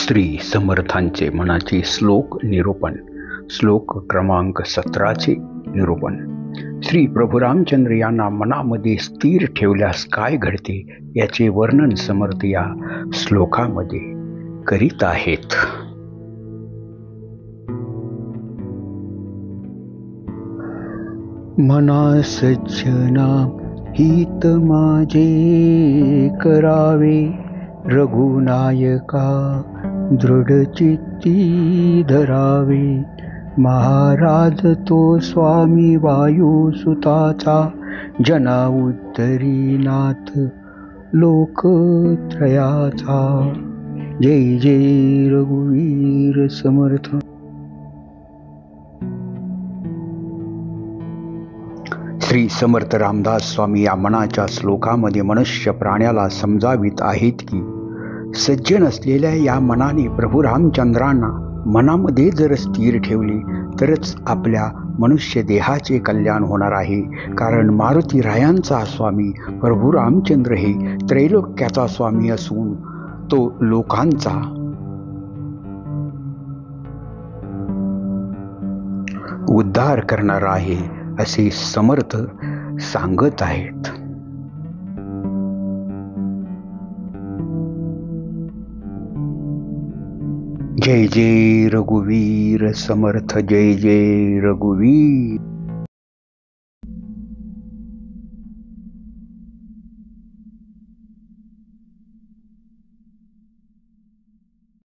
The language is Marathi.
श्री समर्थांचे मनाचे श्लोक निरूपण. श्लोक क्रमांक 17चे निरूपण. श्री प्रभू रामचंद्र यांना मनामध्ये स्थिर ठेवल्यास काय घडते याचे वर्णन समर्थ या श्लोकामध्ये करीत आहेत. मना सज्जना हित माझे करावे, रघुनायका दृढचित्ती धरावे. महाराज तो स्वामी वायुसुताचा, जना उद्धरीनाथ लोकत्रयाचा. जय जय रघुवीर समर्थ. श्री समर्थ रामदास स्वामी या मनाच्या श्लोकामध्ये मनुष्य प्राण्याला समजावित आहेत की सज्जन असलेल्या या मनाने प्रभू रामचंद्रांना मनामध्ये जर स्थिर ठेवले तरच आपल्या मनुष्य देहाचे कल्याण होणार आहे. कारण मारुती रायांचा स्वामी प्रभू रामचंद्र हे त्रैलोक्याचा स्वामी असून तो लोकांचा उद्धार करणार आहे असे समर्थ सांगत आहेत. जय जय रघुवीर समर्थ. जय जय रघुवीर.